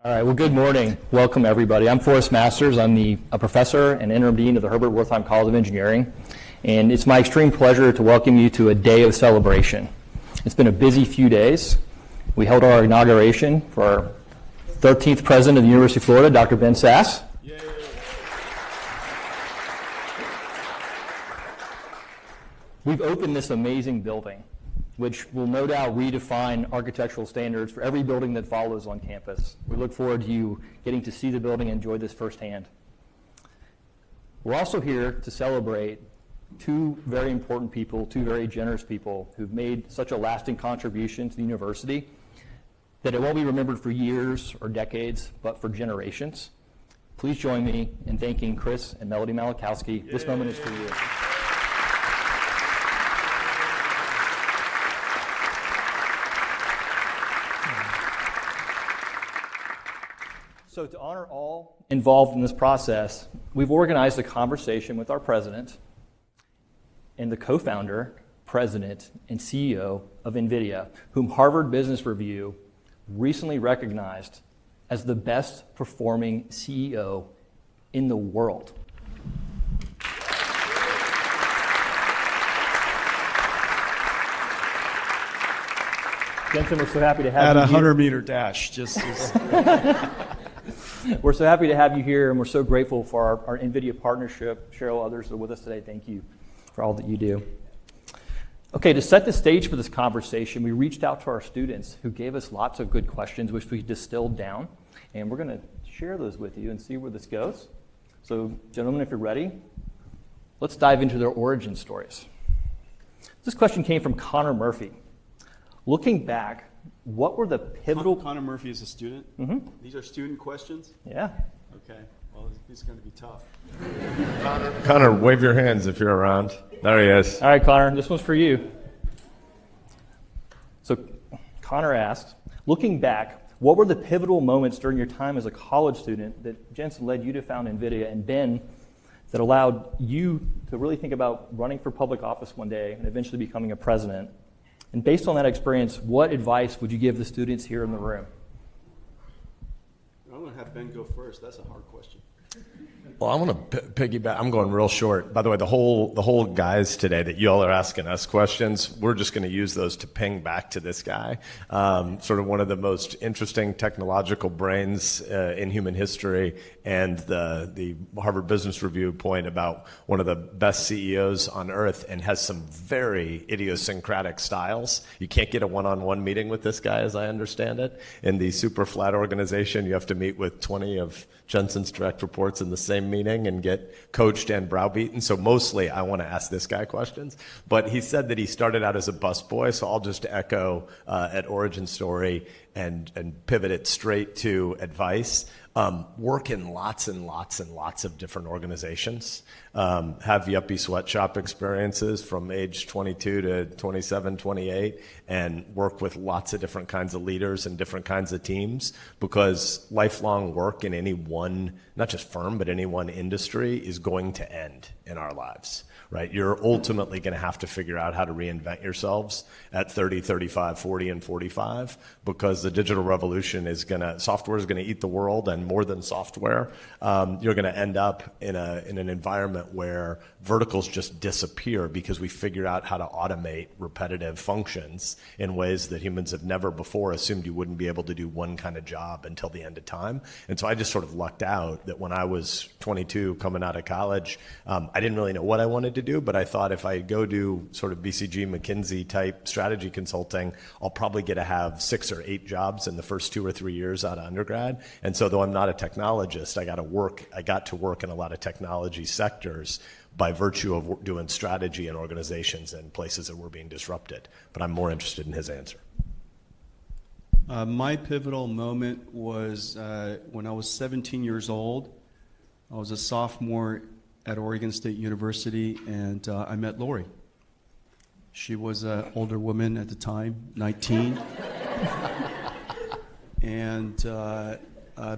All right, well, good morning. Welcome, everybody. I'm Forrest Masters. I'm a professor and interim dean of the Herbert Wertheim College of Engineering, and it's my extreme pleasure to welcome you to a day of celebration. It's been a busy few days. We held our inauguration for our 13th president of the University of Florida, Dr. Ben Sass. Yay. We've opened this amazing building, which will no doubt redefine architectural standards for every building that follows on campus. We look forward to you getting to see the building and enjoy this firsthand. We're also here to celebrate two very important people, two very generous people who've made such a lasting contribution to the university that it won't be remembered for years or decades, but for generations. Please join me in thanking Chris and Melody Malachowski. This moment is for you. So to honor all involved in this process, we've organized a conversation with our president and the co-founder, president, and CEO of NVidia, whom Harvard Business Review recently recognized as the best performing CEO in the world. Jensen, we're so happy to have you at a 100-meter dash. We're so happy to have you here, and we're so grateful for our NVIDIA partnership. Cheryl, others are with us today. Thank you for all that you do. Okay, to set the stage for this conversation, we reached out to our students who gave us lots of good questions, which we distilled down, and we're going to share those with you and see where this goes. So, gentlemen, if you're ready, let's dive into their origin stories. This question came from Connor Murphy. Looking back, what were the pivotal... Connor Murphy is a student? Mm-hmm. These are student questions? Yeah. Okay. Well, these are going to be tough. Connor, wave your hands if you're around. There he is. All right, Connor, this one's for you. So Connor asked, looking back, what were the pivotal moments during your time as a college student that Jensen led you to found NVIDIA, and Ben, that allowed you to really think about running for public office one day and eventually becoming a president? And based on that experience, what advice would you give the students here in the room? I'm going to have Ben go first. That's a hard question. Well, I want to piggyback. I'm going real short. By the way, the whole guys today that y'all are asking us questions, we're just going to use those to ping back to this guy. Sort of one of the most interesting technological brains in human history, and the Harvard Business Review point about one of the best CEOs on earth, and has some very idiosyncratic styles. You can't get a one-on-one meeting with this guy, as I understand it. In the super flat organization, you have to meet with 20 of Jensen's direct reports in the same meeting and get coached and browbeaten. So mostly I want to ask this guy questions. But he said that he started out as a busboy, so I'll just echo at origin story and pivot it straight to advice. Work in lots and lots and lots of different organizations. Have yuppie sweatshop experiences from age 22 to 27, 28, and work with lots of different kinds of leaders and different kinds of teams, because lifelong work in any one, not just firm, but any one industry is going to end in our lives. Right? You're ultimately going to have to figure out how to reinvent yourselves at 30, 35, 40, and 45, because the digital revolution software is going to eat the world, and more than software. You're going to end up in an environment where verticals just disappear because we figure out how to automate repetitive functions in ways that humans have never before assumed you wouldn't be able to do one kind of job until the end of time. And so I just sort of lucked out that when I was 22 coming out of college, I didn't really know what I wanted to do, but I thought if I go do sort of BCG, McKinsey type strategy consulting, I'll probably get to have 6 or 8 jobs in the first 2 or 3 years out of undergrad. And so though I'm not a technologist, I got to work in a lot of technology sectors by virtue of doing strategy in organizations and places that were being disrupted. But I'm more interested in his answer. My pivotal moment was when I was 17 years old. I was a sophomore at Oregon State University, and I met Lori. She was an older woman at the time, 19. And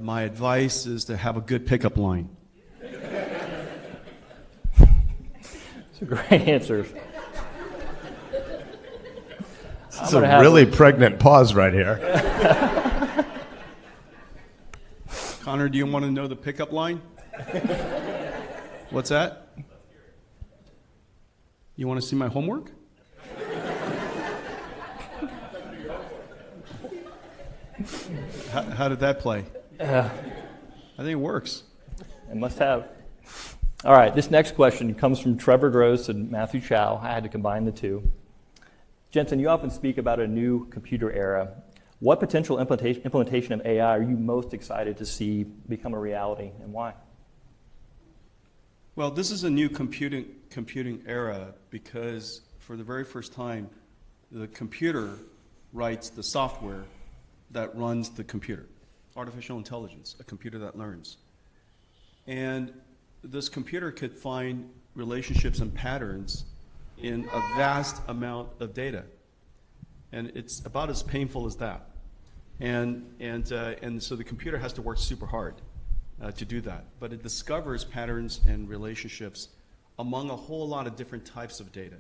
my advice is to have a good pickup line. It's a great answer. It's a really pregnant pause right here. Connor, do you want to know the pickup line? What's that? You want to see my homework? How did that play? I think it works. It must have. All right, this next question comes from Trevor Gross and Matthew Chow. I had to combine the two. Jensen, you often speak about a new computer era. What potential implementation of AI are you most excited to see become a reality, and why? Well, this is a new computing era because for the very first time, the computer writes the software that runs the computer. Artificial intelligence, a computer that learns. And this computer could find relationships and patterns in a vast amount of data. And it's about as painful as that. And so the computer has to work super hard to do that. But it discovers patterns and relationships among a whole lot of different types of data.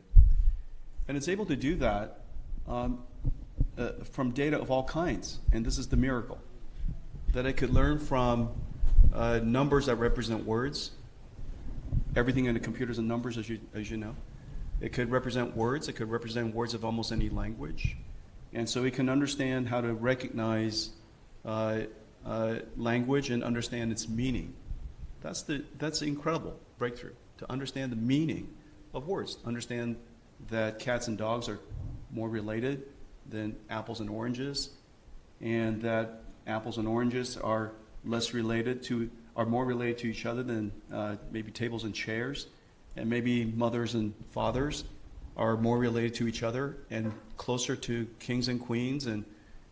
And it's able to do that from data of all kinds. And this is the miracle. That it could learn from numbers that represent words. Everything in the computer is in numbers, as you know. It could represent words. It could represent words of almost any language. And so it can understand how to recognize language and understand its meaning. That's the incredible breakthrough, to understand the meaning of words, understand that cats and dogs are more related than apples and oranges, and that apples and oranges are more related to each other than maybe tables and chairs, and maybe mothers and fathers are more related to each other and closer to kings and queens and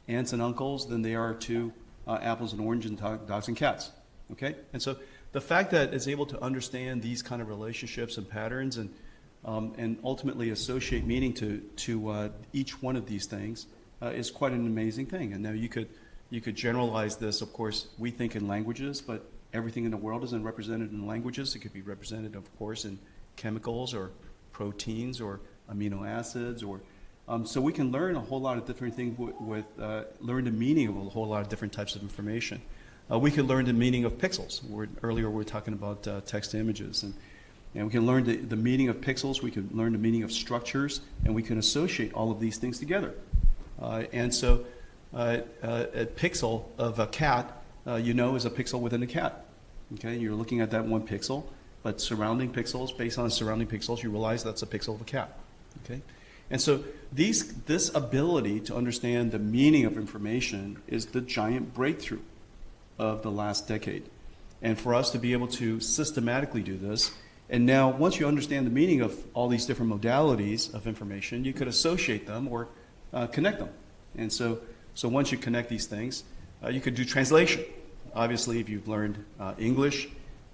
aunts and uncles than they are to apples and oranges and dogs and cats. Okay? And so the fact that it's able to understand these kind of relationships and patterns and ultimately associate meaning to each one of these things is quite an amazing thing. And now you could generalize this. Of course, we think in languages, but everything in the world isn't represented in languages. It could be represented, of course, in chemicals or proteins or amino acids, or so we can learn a whole lot of different things learn the meaning of a whole lot of different types of information. We can learn the meaning of pixels. Earlier we were talking about text to images, and we can learn the meaning of pixels. We can learn the meaning of structures, and we can associate all of these things together. And so a pixel of a cat, is a pixel within a cat. Okay, you're looking at that one pixel, but surrounding pixels, based on surrounding pixels, you realize that's a pixel of a cat. Okay, and so this ability to understand the meaning of information is the giant breakthrough of the last decade. And for us to be able to systematically do this, and now once you understand the meaning of all these different modalities of information, you could associate them or connect them. And so once you connect these things, you could do translation. Obviously, if you've learned English,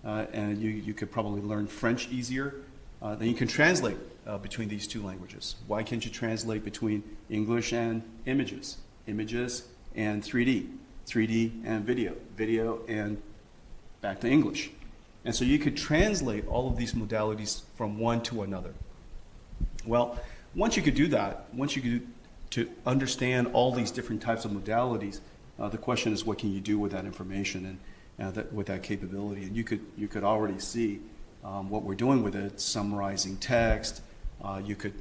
and you could probably learn French easier, then you can translate between these two languages. Why can't you translate between English and images, images and 3D, 3D and video, video and back to English? And so you could translate all of these modalities from one to another. Well, once you could do that, once you could to understand all these different types of modalities, the question is, what can you do with that information and with that capability? And you could already see what we're doing with it, summarizing text. You could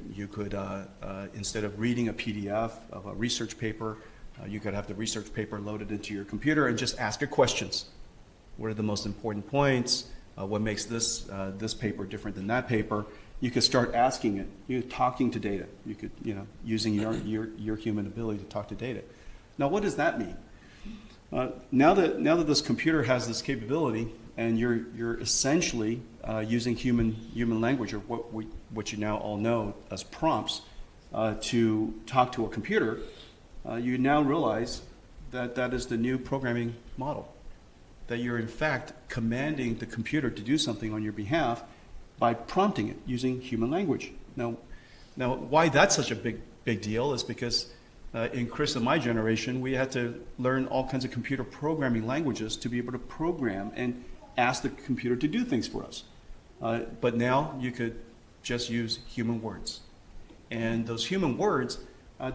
instead of reading a PDF of a research paper, you could have the research paper loaded into your computer and just ask it questions. What are the most important points? What makes this paper different than that paper? You could start asking it. You're talking to data. You could, using your human ability to talk to data. Now, what does that mean? Now that this computer has this capability, and you're essentially using human language, or what you now all know as prompts, to talk to a computer, you now realize that is the new programming model. That you're in fact commanding the computer to do something on your behalf by prompting it using human language. Now, why that's such a big deal is because in Chris and my generation, we had to learn all kinds of computer programming languages to be able to program and ask the computer to do things for us. But now you could just use human words. And those human words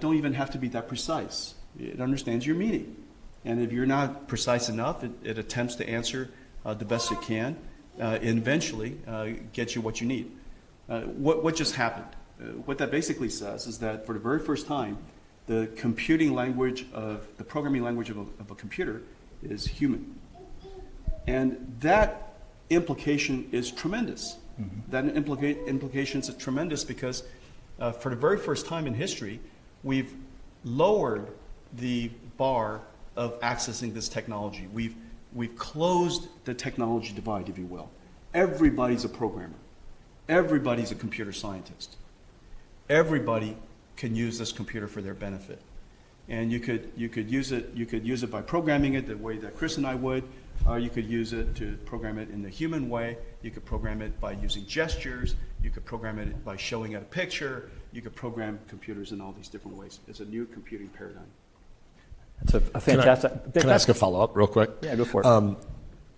don't even have to be that precise. It understands your meaning. And if you're not precise enough, it attempts to answer the best it can, and eventually get you what you need. What just happened? What that basically says is that for the very first time, the programming language of a computer is human. And that implication is tremendous. Mm-hmm. That implication is tremendous because for the very first time in history, we've lowered the bar of accessing this technology. We've closed the technology divide, if you will. Everybody's a programmer. Everybody's a computer scientist. Everybody can use this computer for their benefit. And you could use it by programming it the way that Chris and I would, or you could use it to program it in the human way. You could program it by using gestures. You could program it by showing it a picture. You could program computers in all these different ways. It's a new computing paradigm. That's a fantastic. Can I ask a follow-up real quick? Yeah, go for it.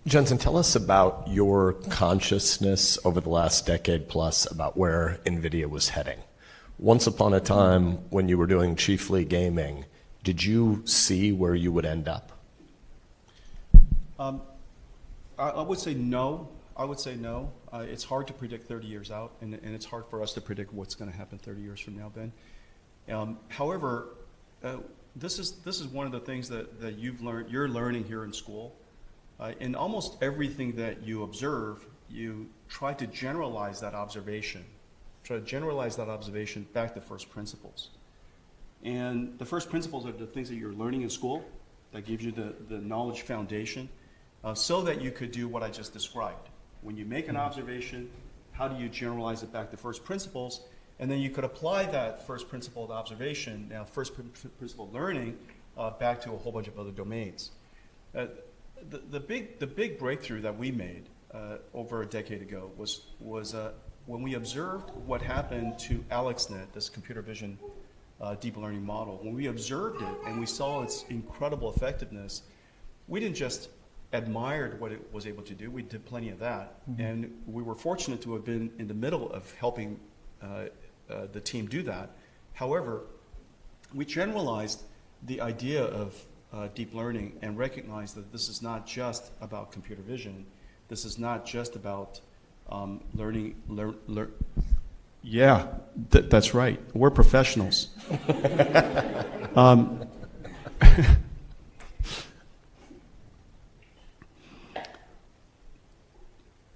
Jensen, tell us about your consciousness over the last decade plus about where NVIDIA was heading. Once upon a time, when you were doing chiefly gaming, did you see where you would end up? I would say no. It's hard to predict 30 years out, and it's hard for us to predict what's going to happen 30 years from now, Ben. However, this is one of the things that you're learning here in school. In almost everything that you observe, you try to generalize that observation. Back to first principles. And the first principles are the things that you're learning in school that gives you the knowledge foundation so that you could do what I just described. When you make an observation, how do you generalize it back to first principles? And then you could apply that first principle of observation, now first principle learning, back to a whole bunch of other domains. The big breakthrough that we made over a decade ago was when we observed what happened to AlexNet, this computer vision deep learning model. When we observed it and we saw its incredible effectiveness, we didn't just admire what it was able to do. We did plenty of that, and we were fortunate to have been in the middle of helping the team do that. However, we generalized the idea of deep learning and recognized that this is not just about computer vision. This is not just about learning. Yeah, that's right. We're professionals.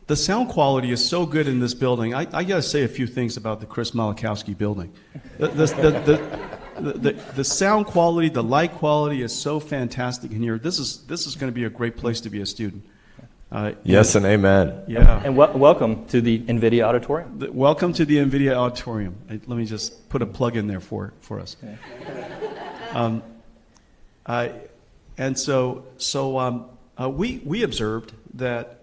The sound quality is so good in this building. I got to say a few things about the Chris Malachowski building. The sound quality, the light quality is so fantastic in here. This is going to be a great place to be a student. Yes and amen. Yeah. And welcome to the NVIDIA auditorium. Welcome to the NVIDIA auditorium. Let me just put a plug in there for us. Okay. And so we observed that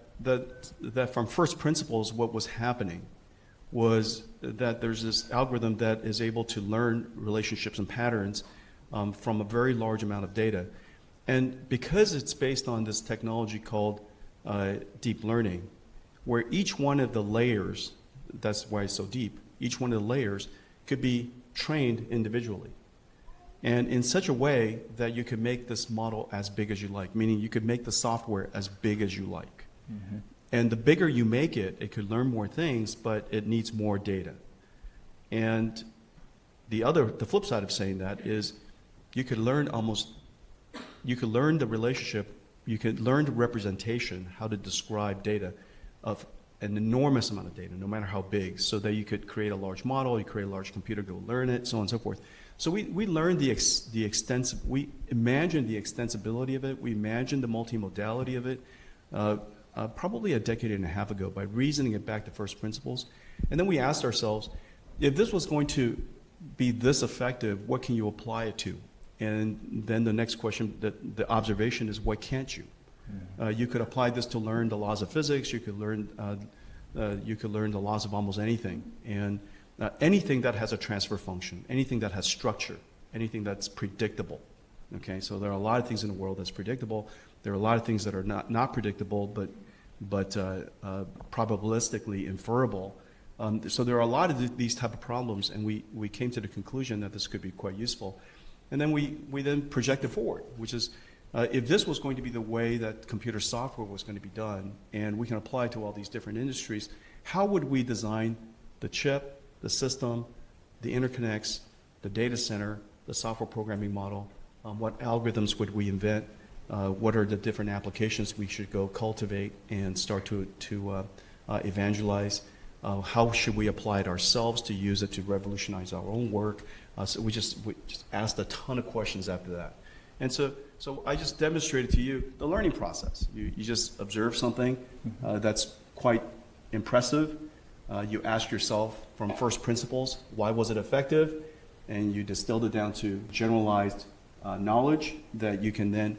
from first principles, what was happening was that there's this algorithm that is able to learn relationships and patterns from a very large amount of data. And because it's based on this technology called deep learning, where each one of the layers, that's why it's so deep, each one of the layers could be trained individually. And in such a way that you could make this model as big as you like, meaning you could make the software as big as you like. Mm-hmm. And the bigger you make it, it could learn more things, but it needs more data. And the flip side of saying that is you could learn the relationship, you could learn the representation, how to describe data of an enormous amount of data, no matter how big, so that you could create a large model, you create a large computer, go learn it, so on and so forth. So we learned we imagined the extensibility of it, we imagined the multimodality of it, probably a decade and a half ago by reasoning it back to first principles. And then we asked ourselves, if this was going to be this effective, what can you apply it to? And then the next question, the observation is, what can't you? You could apply this to learn the laws of physics. You could learn the laws of almost anything. And anything that has a transfer function, anything that has structure, anything that's predictable. Okay, so there are a lot of things in the world that's predictable. There are a lot of things that are not predictable, but probabilistically inferable. So there are a lot of these type of problems, and we came to the conclusion that this could be quite useful. And then we then projected forward, which is if this was going to be the way that computer software was going to be done, and we can apply it to all these different industries, how would we design the chip, the system, the interconnects, the data center, the software programming model? What algorithms would we invent? What are the different applications we should go cultivate and start to evangelize? How should we apply it ourselves to use it to revolutionize our own work? So we just asked a ton of questions after that. And so I just demonstrated to you the learning process. You just observe something that's quite impressive. You ask yourself from first principles, why was it effective? And you distilled it down to generalized knowledge that you can then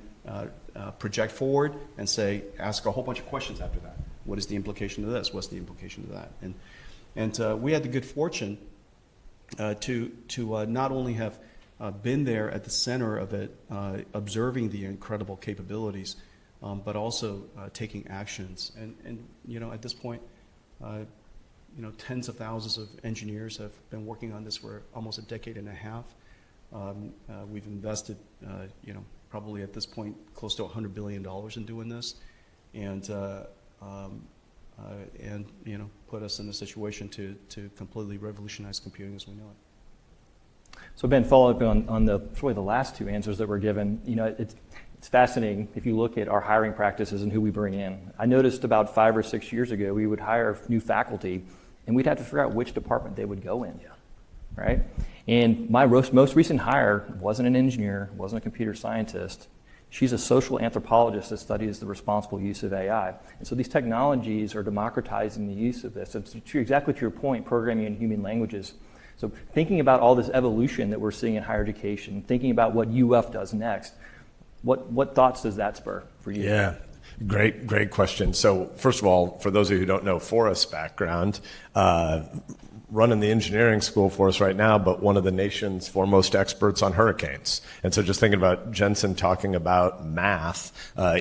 project forward and say, ask a whole bunch of questions after that. What is the implication of this? What's the implication of that? And we had the good fortune to not only have been there at the center of it, observing the incredible capabilities, but also taking actions. And at this point, tens of thousands of engineers have been working on this for almost a decade and a half. We've invested, probably at this point close to $100 billion in doing this, and put us in a situation to completely revolutionize computing as we know it. So Ben, following up on probably the last two answers that were given, it's fascinating if you look at our hiring practices and who we bring in. I noticed about 5 or 6 years ago, we would hire new faculty, and we'd have to figure out which department they would go in, right? And my most recent hire wasn't an engineer, wasn't a computer scientist. She's a social anthropologist that studies the responsible use of AI. And so these technologies are democratizing the use of this. It's exactly to your point, programming in human languages. So thinking about all this evolution that we're seeing in higher education, thinking about what UF does next, what thoughts does that spur for you? Yeah, great question. So first of all, for those of you who don't know Forrest's background, running the engineering school for us right now, but one of the nation's foremost experts on hurricanes. And so just thinking about Jensen talking about math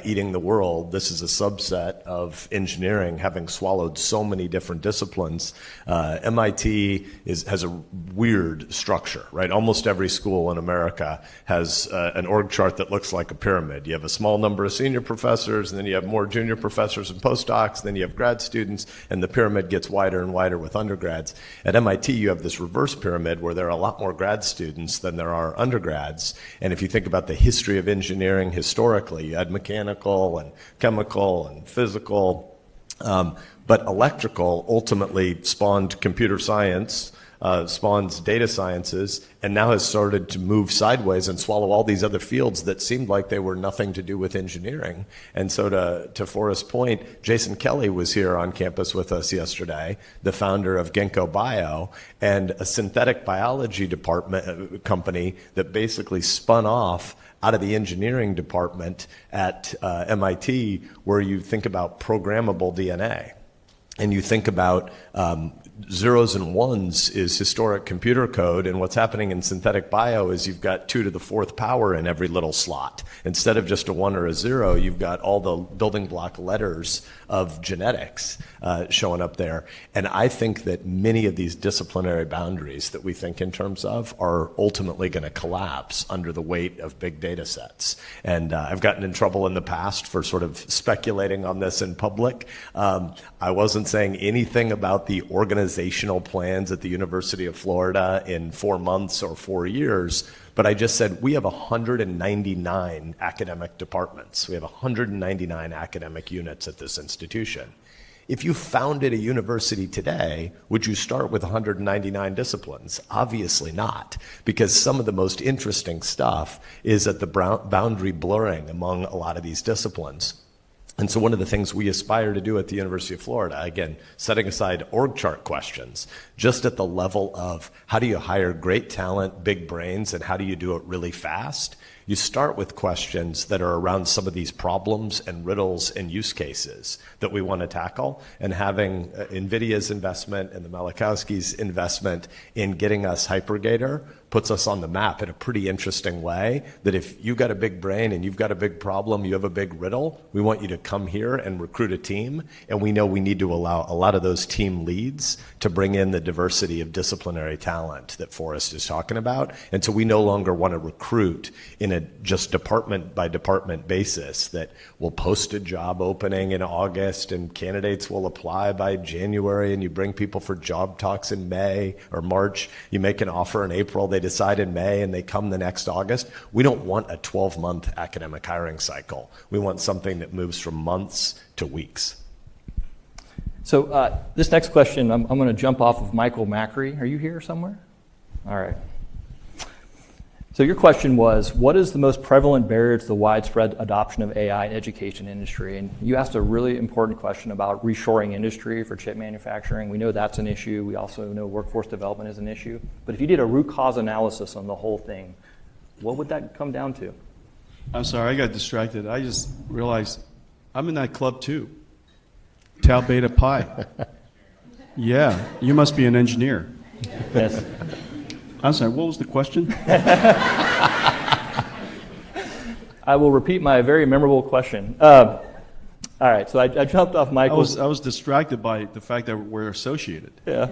eating the world, this is a subset of engineering having swallowed so many different disciplines. MIT has a weird structure, right? Almost every school in America has an org chart that looks like a pyramid. You have a small number of senior professors, and then you have more junior professors and postdocs, then you have grad students, and the pyramid gets wider and wider with undergrads. At MIT, you have this reverse pyramid where there are a lot more grad students than there are undergrads. And if you think about the history of engineering historically, you had mechanical and chemical and physical, but electrical ultimately spawned computer science, spawns data sciences, and now has started to move sideways and swallow all these other fields that seemed like they were nothing to do with engineering. And so to Forrest's point, Jason Kelly was here on campus with us yesterday, the founder of Ginkgo Bio, and a synthetic biology company that basically spun off out of the engineering department at MIT, where you think about programmable DNA. And you think about zeros and ones is historic computer code, and what's happening in synthetic bio is you've got 2 to the 4th power in every little slot. Instead of just a 1 or a 0, you've got all the building block letters of genetics showing up there. And I think that many of these disciplinary boundaries that we think in terms of are ultimately going to collapse under the weight of big data sets. And I've gotten in trouble in the past for sort of speculating on this in public. I wasn't saying anything about the organizational plans at the University of Florida in 4 months or 4 years, but I just said we have 199 academic departments. We have 199 academic units at this institution. If you founded a university today, would you start with 199 disciplines? Obviously not, because some of the most interesting stuff is at the boundary blurring among a lot of these disciplines. And so one of the things we aspire to do at the University of Florida, again, setting aside org chart questions, just at the level of how do you hire great talent, big brains, and how do you do it really fast? You start with questions that are around some of these problems and riddles and use cases that we want to tackle, and having NVIDIA's investment and the Malachowski's investment in getting us Hypergator puts us on the map in a pretty interesting way, that if you've got a big brain and you've got a big problem, you have a big riddle, we want you to come here and recruit a team, and we know we need to allow a lot of those team leads to bring in the diversity of disciplinary talent that Forrest is talking about. And so we no longer want to recruit in a just department by department basis that will post a job opening in August and candidates will apply by January, and you bring people for job talks in May or March. You make an offer in April, they decide in May, and they come the next August. We don't want a 12-month academic hiring cycle. We want something that moves from months to weeks. So this next question, I'm going to jump off of Michael Macri. Are you here somewhere? All right. So your question was, what is the most prevalent barrier to the widespread adoption of AI in the education industry? And you asked a really important question about reshoring industry for chip manufacturing. We know that's an issue. We also know workforce development is an issue. But if you did a root cause analysis on the whole thing, what would that come down to? I'm sorry, I got distracted. I just realized I'm in that club too. Tau Beta Pi. Yeah, you must be an engineer. Yes. I'm sorry, what was the question? I will repeat my very memorable question. All right, so I jumped off Michael's. I was distracted by the fact that we're associated. Yeah.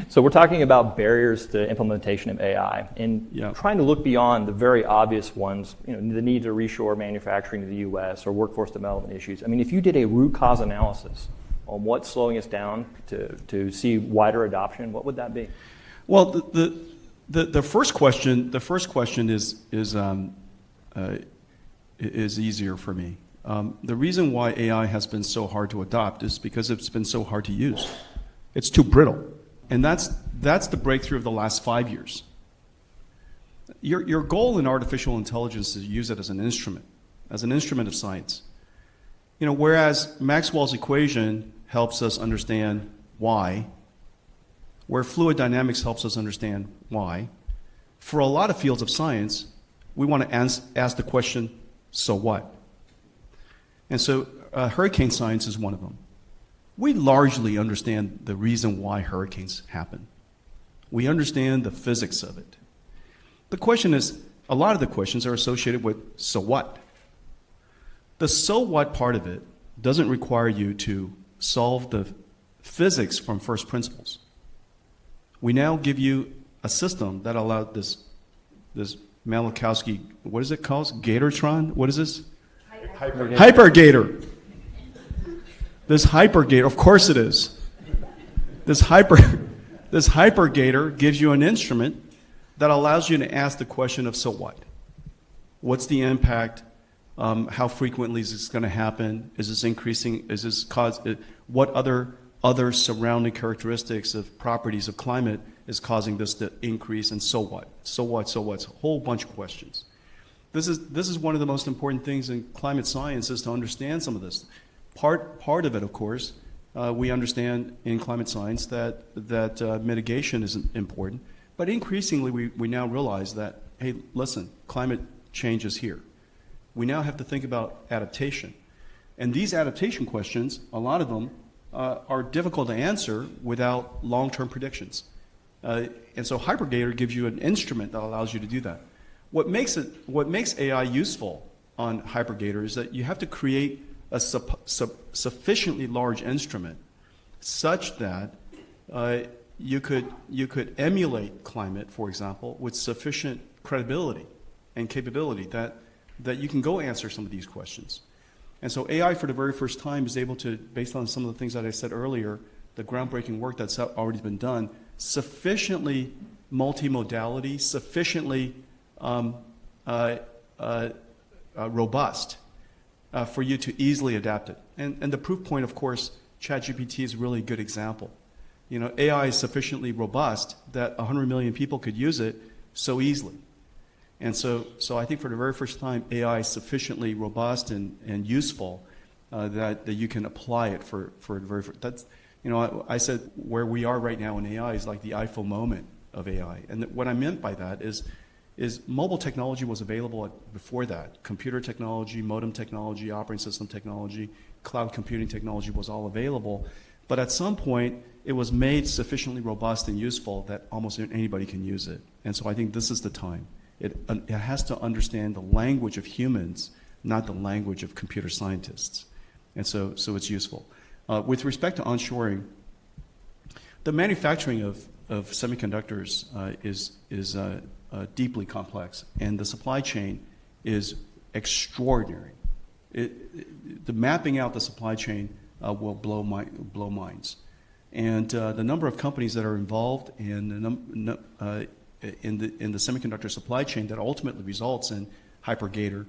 So we're talking about barriers to implementation of AI and trying to look beyond the very obvious ones, the need to reshore manufacturing to the U.S. or workforce development issues. I mean, if you did a root cause analysis on what's slowing us down to see wider adoption, what would that be? Well, the first question is easier for me. The reason why AI has been so hard to adopt is because it's been so hard to use. It's too brittle. And that's the breakthrough of the last 5 years. Your goal in artificial intelligence is to use it as an instrument of science. Whereas Maxwell's equation helps us understand why, where fluid dynamics helps us understand why, for a lot of fields of science, we want to ask the question, so what? And so hurricane science is one of them. We largely understand the reason why hurricanes happen. We understand the physics of it. The question is, a lot of the questions are associated with so what? The so what part of it doesn't require you to solve the physics from first principles. We now give you a system that allowed this Malachowski, what is it called? Gatortron? What is this? Hypergator. This hypergator, of course it is. This hypergator gives you an instrument that allows you to ask the question of so what? What's the impact? How frequently is this going to happen? Is this increasing? Is this what other surrounding characteristics of properties of climate is causing this to increase? And so what? So what? So what? A whole bunch of questions. This is one of the most important things in climate science is to understand some of this. Part of it, of course, we understand in climate science that mitigation is important, but increasingly we now realize that, hey, listen, climate change is here. We now have to think about adaptation. And these adaptation questions, a lot of them, are difficult to answer without long-term predictions. And so Hypergator gives you an instrument that allows you to do that. What makes AI useful on Hypergator is that you have to create a sufficiently large instrument such that you could emulate climate, for example, with sufficient credibility and capability that you can go answer some of these questions. And so AI, for the very first time, is able to, based on some of the things that I said earlier, the groundbreaking work that's already been done, sufficiently multimodality, sufficiently robust for you to easily adapt it. And the proof point, of course, ChatGPT is a really good example. AI is sufficiently robust that 100 million people could use it so easily. And so I think for the very first time, AI is sufficiently robust and useful that you can apply it for the very first. That's, I said where we are right now in AI is like the iPhone moment of AI. And what I meant by that is mobile technology was available before that. Computer technology, modem technology, operating system technology, cloud computing technology was all available. But at some point, it was made sufficiently robust and useful that almost anybody can use it. And so I think this is the time. It has to understand the language of humans, not the language of computer scientists. And so it's useful. With respect to onshoring, the manufacturing of semiconductors is deeply complex, and the supply chain is extraordinary. The mapping out the supply chain will blow minds. And the number of companies that are involved in the semiconductor supply chain that ultimately results in Hypergator,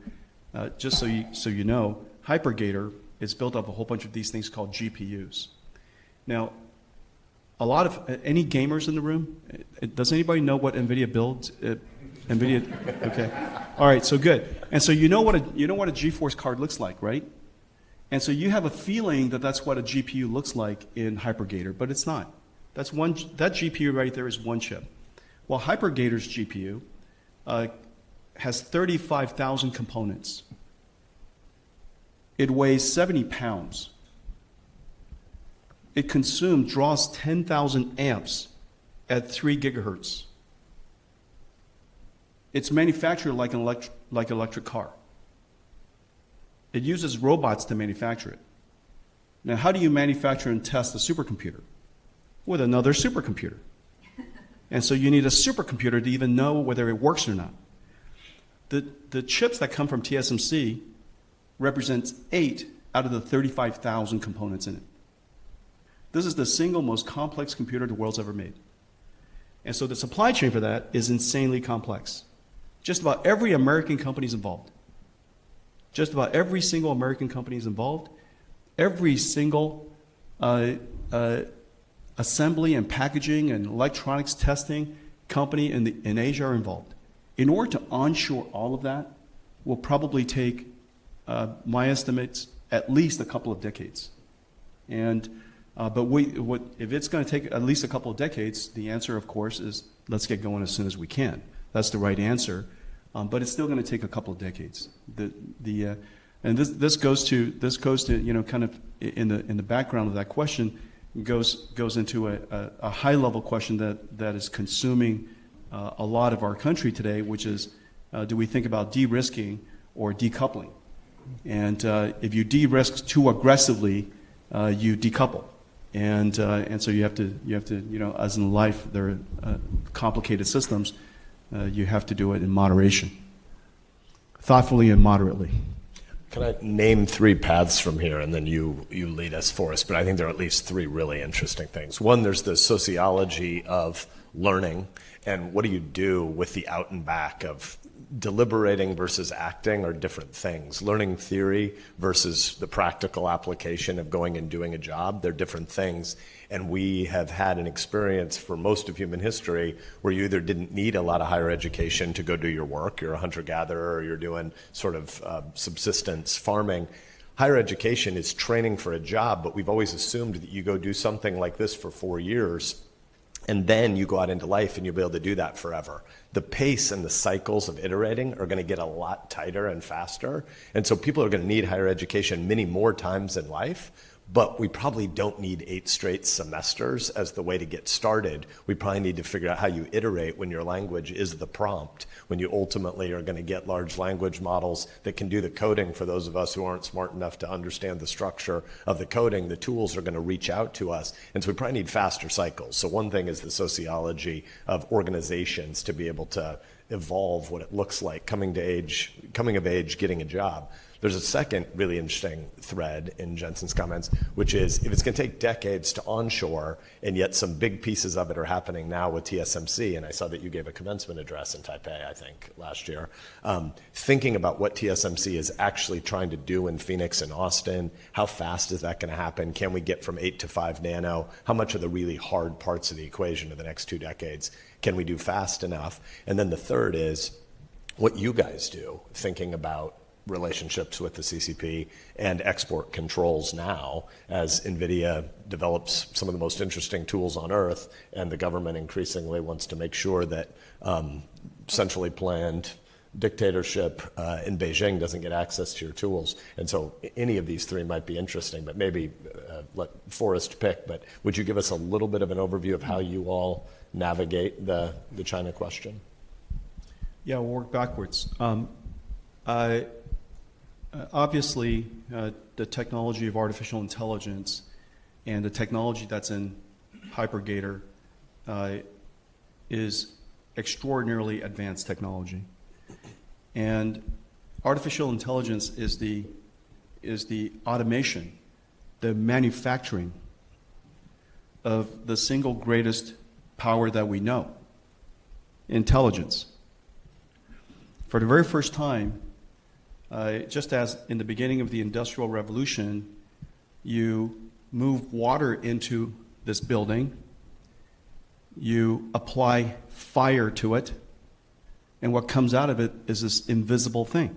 just so you know, Hypergator is built up a whole bunch of these things called GPUs. Now, a lot of any gamers in the room? Does anybody know what NVIDIA builds? NVIDIA, okay, all right, so good. And so you know what a GeForce card looks like, right? And so you have a feeling that that's what a GPU looks like in Hypergator, but it's not. That GPU right there is one chip. Well, Hypergator's GPU has 35,000 components. It weighs 70 pounds. It draws 10,000 amps at 3 gigahertz. It's manufactured like an electric car. It uses robots to manufacture it. Now, how do you manufacture and test a supercomputer? With another supercomputer. And so you need a supercomputer to even know whether it works or not. The chips that come from TSMC represents 8 out of the 35,000 components in it. This is the single most complex computer the world's ever made. And so the supply chain for that is insanely complex. Just about every American company is involved. Just about every single American company is involved. Every single assembly and packaging and electronics testing company in Asia are involved. In order to onshore all of that will probably take, my estimates, at least a couple of decades. And but if it's going to take at least a couple of decades, the answer, of course, is let's get going as soon as we can. That's the right answer. But it's still going to take a couple of decades. And this goes to kind of in the background of that question goes into a high level question that is consuming a lot of our country today, which is do we think about de-risking or decoupling? And if you de-risk too aggressively, you decouple. And so you have to as in life there are complicated systems. You have to do it in moderation, thoughtfully and moderately. Can I name 3 paths from here, and then you lead us for us? But I think there are at least 3 really interesting things. One, there's the sociology of learning, and what do you do with the out and back of deliberating versus acting are different things. Learning theory versus the practical application of going and doing a job, they're different things. And we have had an experience for most of human history where you either didn't need a lot of higher education to go do your work, you're a hunter-gatherer, or you're doing sort of subsistence farming. Higher education is training for a job, but we've always assumed that you go do something like this for 4 years, and then you go out into life and you'll be able to do that forever. The pace and the cycles of iterating are going to get a lot tighter and faster. And so people are going to need higher education many more times in life. But we probably don't need 8 straight semesters as the way to get started. We probably need to figure out how you iterate when your language is the prompt, when you ultimately are going to get large language models that can do the coding for those of us who aren't smart enough to understand the structure of the coding. The tools are going to reach out to us. And so we probably need faster cycles. So one thing is the sociology of organizations to be able to evolve what it looks like coming of age, getting a job. There's a second really interesting thread in Jensen's comments, which is if it's going to take decades to onshore, and yet some big pieces of it are happening now with TSMC, and I saw that you gave a commencement address in Taipei, I think, last year, thinking about what TSMC is actually trying to do in Phoenix and Austin, how fast is that going to happen? Can we get from 8 to 5 nano? How much of the really hard parts of the equation of the next 2 decades can we do fast enough? And then the third is what you guys do, thinking about relationships with the CCP and export controls now as NVIDIA develops some of the most interesting tools on earth, and the government increasingly wants to make sure that centrally planned dictatorship in Beijing doesn't get access to your tools. And so any of these 3 might be interesting, but maybe let Forrest pick. But would you give us a little bit of an overview of how you all navigate the China question? Yeah, we'll work backwards. Obviously, the technology of artificial intelligence and the technology that's in Hypergator is extraordinarily advanced technology. And Artificial intelligence is the automation, the manufacturing of the single greatest power that we know, intelligence. For the very first time, just as in the beginning of the Industrial Revolution, you move water into this building, you apply fire to it, and what comes out of it is this invisible thing.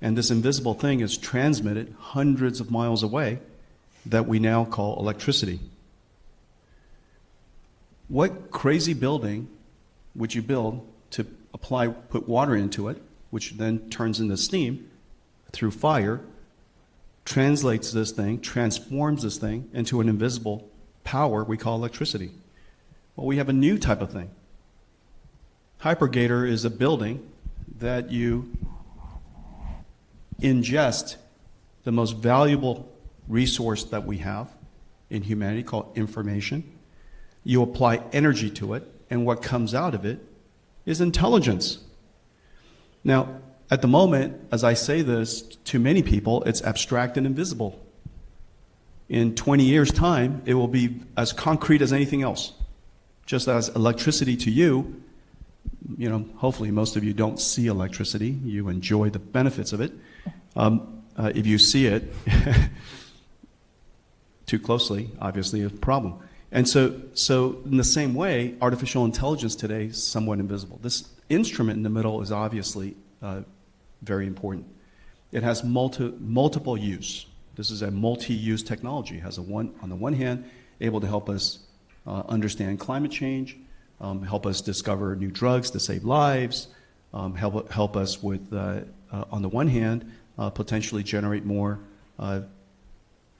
And this invisible thing is transmitted hundreds of miles away that we now call electricity. What crazy building would you build to put water into it, which then turns into steam through fire, translates this thing, transforms this thing into an invisible power we call electricity? Well, we have a new type of thing. Hypergator is a building that you ingest the most valuable resource that we have in humanity called information. You apply energy to it, and what comes out of it is intelligence. Now, at the moment, as I say this, to many people, it's abstract and invisible. In 20 years' time, it will be as concrete as anything else. Just as electricity to you, hopefully most of you don't see electricity. You enjoy the benefits of it. If you see it too closely, obviously a problem. And so in the same way, artificial intelligence today is somewhat invisible. This instrument in the middle is obviously very important. It has multiple use. This is a multi-use technology. It has on the one hand, able to help us understand climate change, help us discover new drugs to save lives, help us with, on the one hand, potentially generate more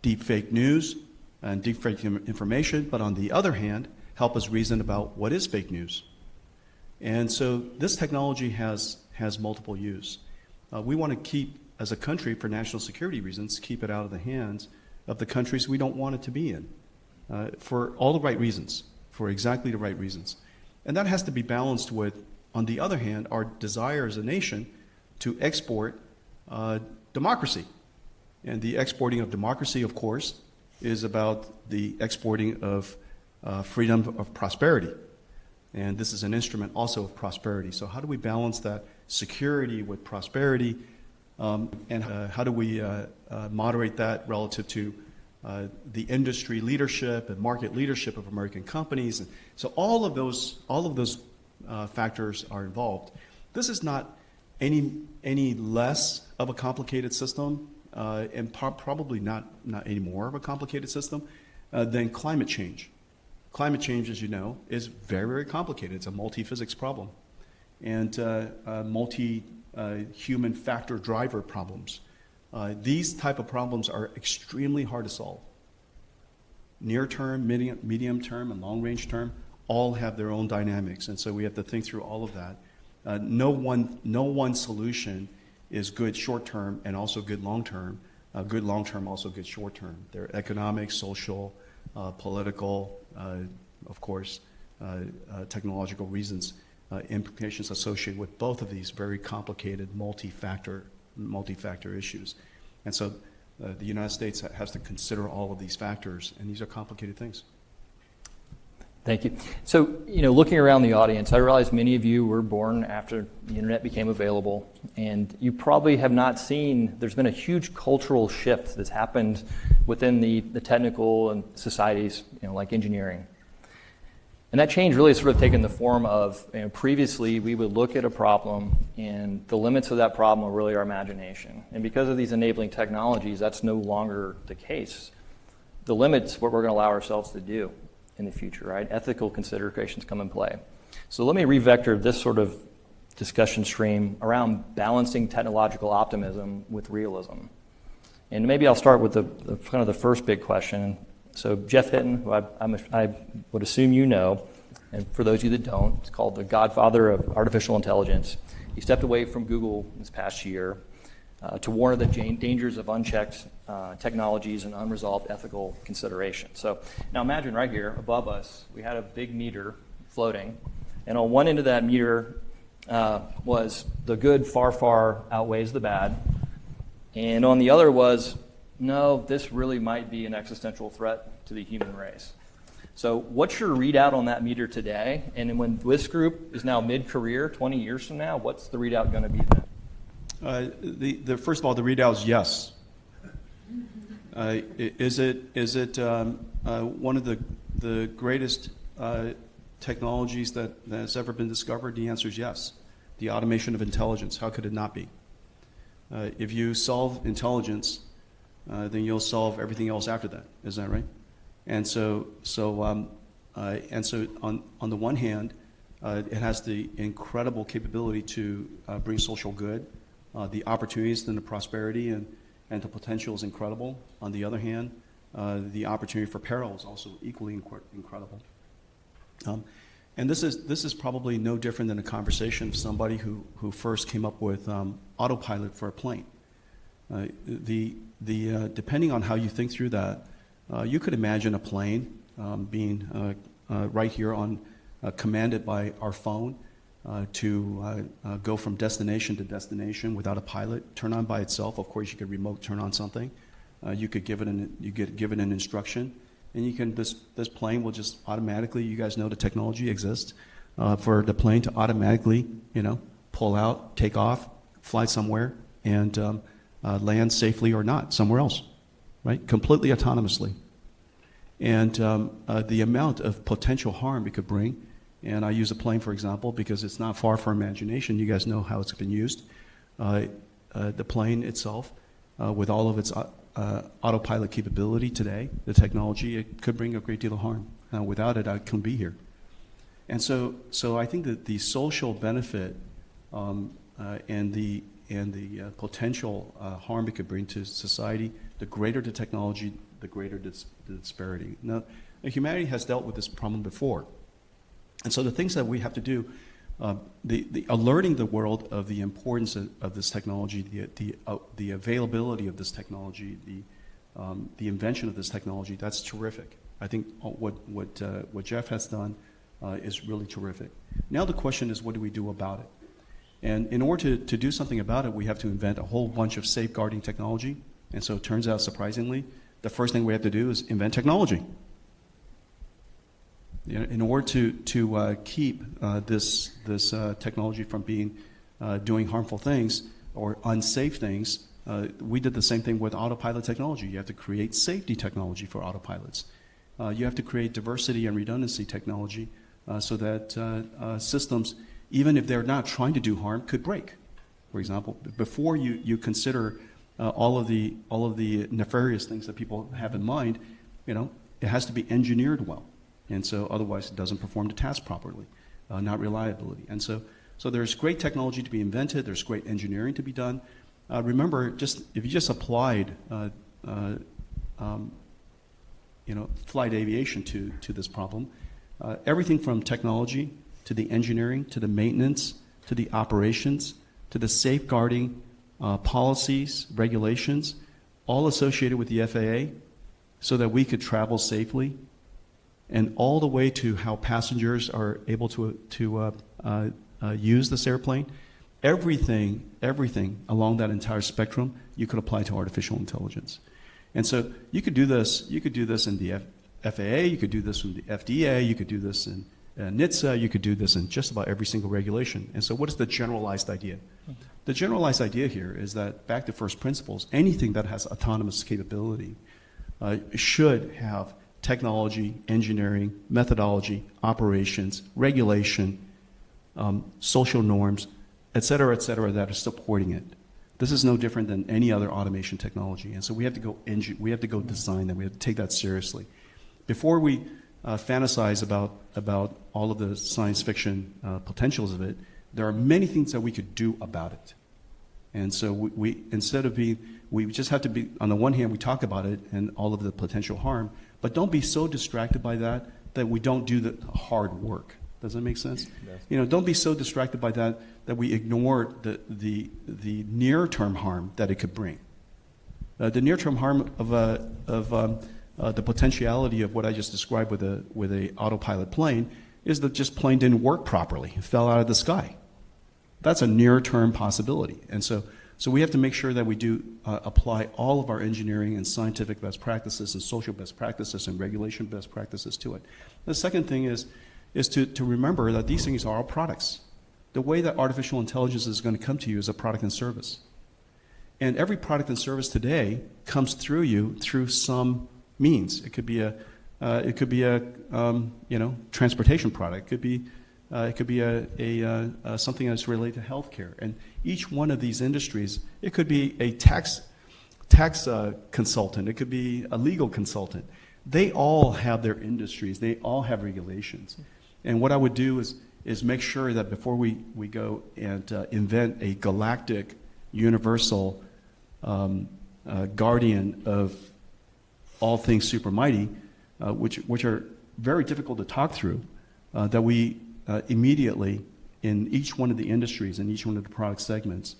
deep fake news and deep fake information, but on the other hand, help us reason about what is fake news. And so this technology has multiple use. We want to keep, as a country, for national security reasons, keep it out of the hands of the countries we don't want it to be in, for all the right reasons, for exactly the right reasons. And that has to be balanced with, on the other hand, our desire as a nation to export democracy. And the exporting of democracy, of course, is about the exporting of freedom of prosperity. And this is an instrument also of prosperity. So how do we balance that security with prosperity? And how do we moderate that relative to the industry leadership and market leadership of American companies? And so all of those factors are involved. This is not any less of a complicated system, and probably not any more of a complicated system than climate change. Climate change, as you know, is very, very complicated. It's a multi-physics problem, and multi-human factor driver problems. These type of problems are extremely hard to solve. Near term, medium term, and long range term all have their own dynamics, and so we have to think through all of that. No one solution is good short term and also good long term. Good long term, also good short term. There are economic, social, political, of course, technological reasons, implications associated with both of these very complicated multi-factor issues. And so the United States has to consider all of these factors, and these are complicated things. Thank you. So, looking around the audience, I realize many of you were born after the internet became available, and you probably have not seen, there's been a huge cultural shift that's happened within the technical and societies, like engineering. And that change really has sort of taken the form of, previously we would look at a problem, and the limits of that problem were really our imagination. And because of these enabling technologies, that's no longer the case. The limit's what we're going to allow ourselves to do in the future, right? Ethical considerations come in play. So let me revector this sort of discussion stream around balancing technological optimism with realism. And maybe I'll start with the kind of the first big question. So Jeff Hinton, who I would assume you know, and for those of you that don't, it's called the godfather of artificial intelligence. He stepped away from Google this past year to warn of the dangers of unchecked technologies and unresolved ethical considerations. So now imagine right here above us, we had a big meter floating, and on one end of that meter was the good far, far outweighs the bad. And on the other was, no, this really might be an existential threat to the human race. So what's your readout on that meter today? And when this group is now mid-career, 20 years from now, what's the readout going to be then? First of all, the readout is yes. Is it one of the greatest technologies that has ever been discovered? The answer is yes. The automation of intelligence, how could it not be? If you solve intelligence, then you'll solve everything else after that. Is that right? And so on the one hand, it has the incredible capability to bring social good. The opportunities and the prosperity and the potential is incredible. On the other hand, the opportunity for peril is also equally incredible. And this is probably no different than a conversation of somebody who first came up with autopilot for a plane. Depending on how you think through that, you could imagine a plane being right here commanded by our phone to go from destination to destination without a pilot, turn on by itself. Of course, you could remote turn on something. You could give it an instruction, and this plane will just automatically. You guys know the technology exists for the plane to automatically, pull out, take off, fly somewhere, and land safely or not somewhere else, right? Completely autonomously. And the amount of potential harm it could bring. And I use a plane, for example, because it's not far from imagination. You guys know how it's been used. The plane itself, with all of its autopilot capability today, the technology, it could bring a great deal of harm. Without it, I couldn't be here. And so I think that the social benefit and the potential harm it could bring to society, the greater the technology, the greater the disparity. Now, humanity has dealt with this problem before. And so the things that we have to do, the alerting the world of the importance of this technology, the availability of this technology, the invention of this technology, that's terrific. I think what Jeff has done is really terrific. Now the question is, what do we do about it? And in order to do something about it, we have to invent a whole bunch of safeguarding technology. And so it turns out, surprisingly, the first thing we have to do is invent technology. In order to keep this technology from doing harmful things or unsafe things, we did the same thing with autopilot technology. You have to create safety technology for autopilots. You have to create diversity and redundancy technology so that systems, even if they're not trying to do harm, could break. For example, before you consider all of the nefarious things that people have in mind, it has to be engineered well. And so otherwise it doesn't perform the task properly, not reliability. And so there's great technology to be invented, there's great engineering to be done. Remember, if you just applied flight aviation to this problem, everything from technology to the engineering, to the maintenance, to the operations, to the safeguarding policies, regulations, all associated with the FAA so that we could travel safely, and all the way to how passengers are able to use this airplane. Everything along that entire spectrum you could apply to artificial intelligence. And so you could do this in the FAA, you could do this in the FDA, you could do this in NHTSA, you could do this in just about every single regulation. And so what is the generalized idea? The generalized idea here is that, back to first principles, anything that has autonomous capability should have technology, engineering, methodology, operations, regulation, social norms, et cetera, that are supporting it. This is no different than any other automation technology. And so we have to go design that. We have to take that seriously. Before we fantasize about all of the science fiction potentials of it, there are many things that we could do about it. And so we just have to be, on the one hand, we talk about it and all of the potential harm, but don't be so distracted by that we don't do the hard work. Does that make sense? Yes. Don't be so distracted by that we ignore the near-term harm that it could bring. The near-term harm of the potentiality of what I just described with a autopilot plane is that just plane didn't work properly. It fell out of the sky. That's a near-term possibility. And so we have to make sure that we do apply all of our engineering and scientific best practices and social best practices and regulation best practices to it. The second thing is to remember that these things are all products. The way that artificial intelligence is going to come to you is a product and service. And every product and service today comes through you through some means. It could be a transportation product. It could be something that's related to healthcare. And each one of these industries, it could be a tax consultant. It could be a legal consultant. They all have their industries. They all have regulations. And what I would do is make sure that before we go and invent a galactic, universal guardian of all things super mighty, which are very difficult to talk through, that we immediately, in each one of the industries, in each one of the product segments,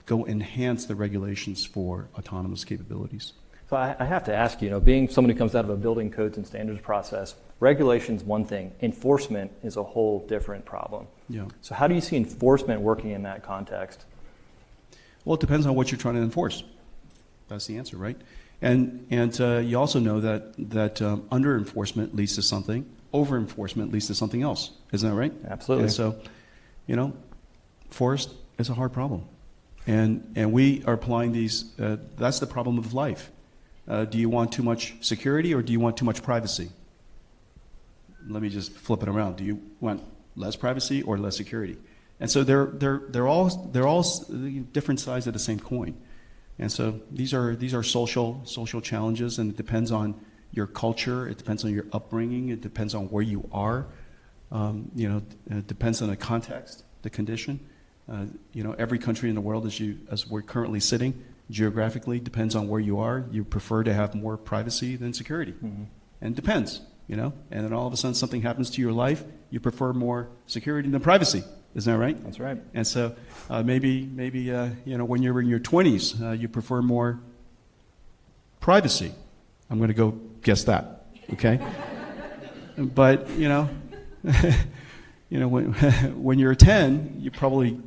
go enhance the regulations for autonomous capabilities. So I have to ask you, being someone who comes out of a building codes and standards process, regulation's one thing. Enforcement is a whole different problem. Yeah. So how do you see enforcement working in that context? Well, it depends on what you're trying to enforce. That's the answer, right? And you also know that under enforcement leads to something, over enforcement leads to something else. Isn't that right? Absolutely. And so, forest is a hard problem, and we are applying these. That's the problem of life. Do you want too much security or do you want too much privacy? Let me just flip it around. Do you want less privacy or less security? And so they're all different sides of the same coin. And so these are social challenges, and it depends on your culture, it depends on your upbringing, it depends on where you are, it depends on the context, the condition. Every country in the world, as we're currently sitting, geographically depends on where you are. You prefer to have more privacy than security, and it depends, And then all of a sudden something happens to your life, you prefer more security than privacy. Isn't that right? That's right. And so maybe when you're in your 20s, you prefer more privacy. I'm going to go guess that, okay? But when you're 10, you probably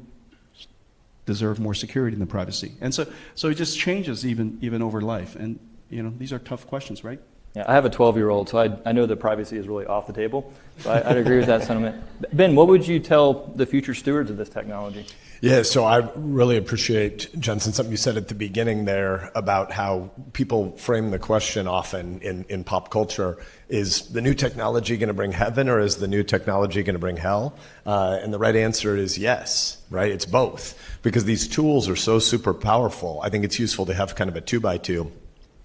deserve more security than privacy. And so it just changes even over life. And these are tough questions, right? Yeah, I have a 12-year-old, so I know that privacy is really off the table. So I'd agree with that sentiment. Ben, what would you tell the future stewards of this technology? Yeah, so I really appreciate, Jensen, something you said at the beginning there about how people frame the question often in pop culture, is the new technology going to bring heaven or is the new technology going to bring hell? And the right answer is yes, right? It's both. Because these tools are so super powerful, I think it's useful to have kind of a 2x2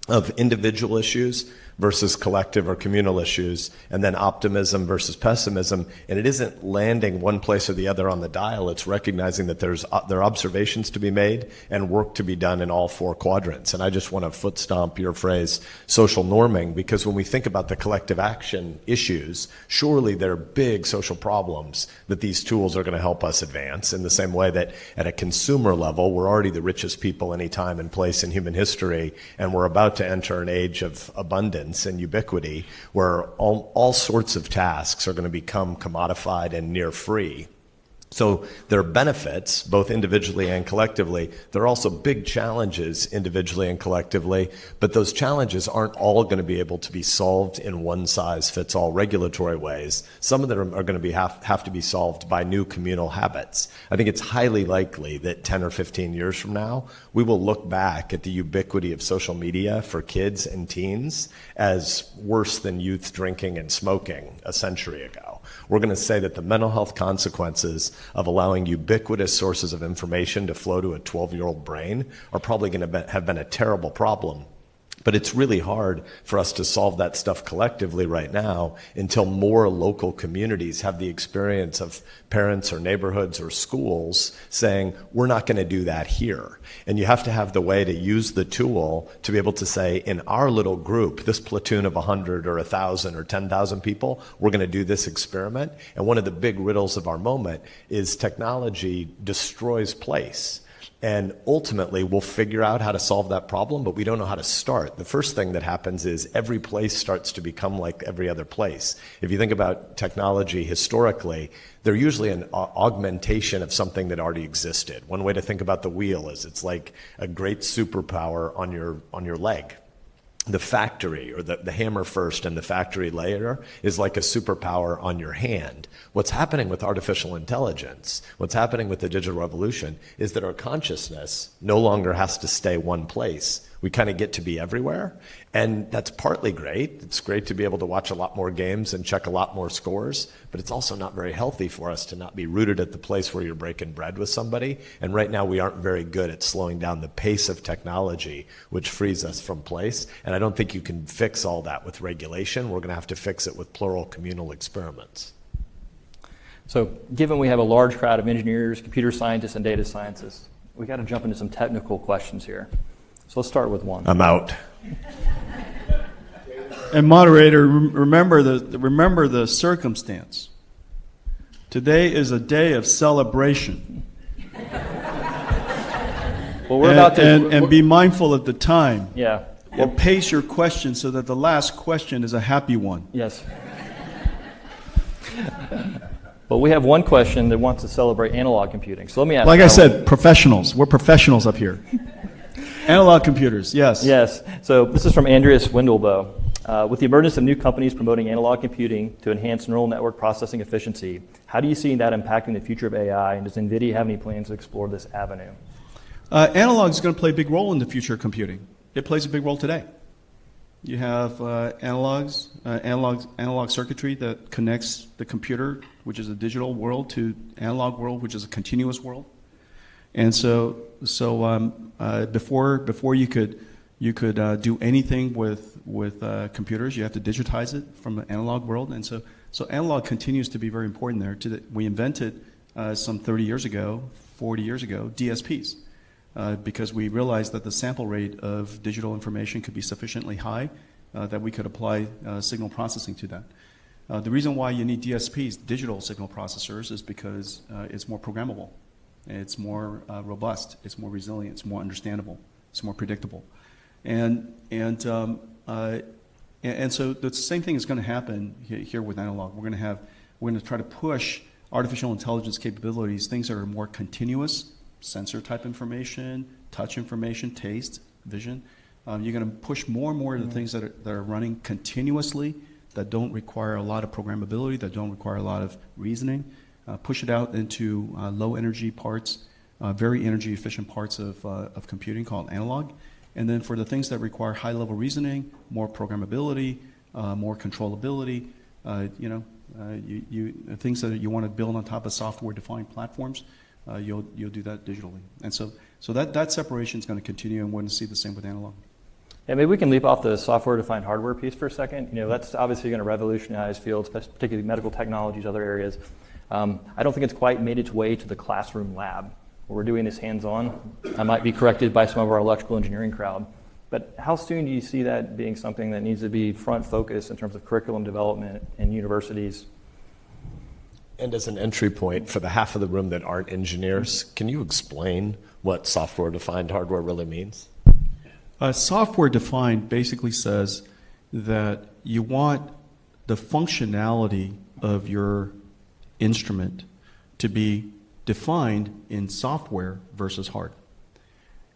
of individual issues versus collective or communal issues, and then optimism versus pessimism. And it isn't landing one place or the other on the dial. It's recognizing that there are observations to be made and work to be done in all four quadrants. And I just want to foot stomp your phrase, social norming, because when we think about the collective action issues, surely there are big social problems that these tools are going to help us advance, in the same way that at a consumer level, we're already the richest people any time and place in human history, and we're about to enter an age of abundance and ubiquity where all sorts of tasks are going to become commodified and near free. So there are benefits, both individually and collectively. There are also big challenges individually and collectively, but those challenges aren't all going to be able to be solved in one-size-fits-all regulatory ways. Some of them are going to have to be solved by new communal habits. I think it's highly likely that 10 or 15 years from now, we will look back at the ubiquity of social media for kids and teens as worse than youth drinking and smoking a century ago. We're going to say that the mental health consequences of allowing ubiquitous sources of information to flow to a 12-year-old brain are probably going to have been a terrible problem. But it's really hard for us to solve that stuff collectively right now until more local communities have the experience of parents or neighborhoods or schools saying, we're not going to do that here. And you have to have the way to use the tool to be able to say, in our little group, this platoon of 100 or 1,000 or 10,000 people, we're going to do this experiment. And one of the big riddles of our moment is technology destroys place. And ultimately, we'll figure out how to solve that problem, but we don't know how to start. The first thing that happens is every place starts to become like every other place. If you think about technology historically, they're usually an augmentation of something that already existed. One way to think about the wheel is it's like a great superpower on your leg. The factory, or the hammer first and the factory later, is like a superpower on your hand. What's happening with artificial intelligence, what's happening with the digital revolution, is that our consciousness no longer has to stay one place. We kind of get to be everywhere, and that's partly great. It's great to be able to watch a lot more games and check a lot more scores, but it's also not very healthy for us to not be rooted at the place where you're breaking bread with somebody. And right now we aren't very good at slowing down the pace of technology, which frees us from place. And I don't think you can fix all that with regulation. We're going to have to fix it with plural communal experiments. So given we have a large crowd of engineers, computer scientists, and data scientists, we got to jump into some technical questions here. So let's start with one. I'm out. And moderator, remember the circumstance. Today is a day of celebration. Well, we're about to... And be mindful of the time. Yeah. And pace your question so that the last question is a happy one. Yes. But we have one question that wants to celebrate analog computing. So let me ask. Like I said, professionals. We're professionals up here. Analog computers, yes. Yes. So this is from Andreas Windelbo. With the emergence of new companies promoting analog computing to enhance neural network processing efficiency, how do you see that impacting the future of AI, and does NVIDIA have any plans to explore this avenue? Analog is going to play a big role in the future of computing. It plays a big role today. You have analog circuitry that connects the computer, which is a digital world, to analog world, which is a continuous world. And so before you could do anything with computers, you have to digitize it from the analog world. And so analog continues to be very important there. We invented some 30 years ago, 40 years ago, DSPs. Because we realized that the sample rate of digital information could be sufficiently high that we could apply signal processing to that. The reason why you need DSPs, digital signal processors, is because it's more programmable, it's more robust, it's more resilient, it's more understandable, it's more predictable. And so the same thing is going to happen here with analog. We're going to try to push artificial intelligence capabilities, things that are more continuous, sensor type information, touch information, taste, vision. You're going to push more and more of the things that are running continuously, that don't require a lot of programmability, that don't require a lot of reasoning. Push it out into low energy parts, very energy efficient parts of computing called analog. And then for the things that require high level reasoning, more programmability, more controllability, things that you want to build on top of software defined platforms, you'll do that digitally. And so that separation is going to continue, and we're going to see the same with analog. Yeah, maybe we can leap off the software-defined hardware piece for a second. That's obviously going to revolutionize fields, particularly medical technologies, other areas. I don't think it's quite made its way to the classroom lab where we're doing this hands-on. I might be corrected by some of our electrical engineering crowd. But how soon do you see that being something that needs to be front focused in terms of curriculum development in universities? And as an entry point for the half of the room that aren't engineers, can you explain what software-defined hardware really means? Software-defined basically says that you want the functionality of your instrument to be defined in software versus hardware.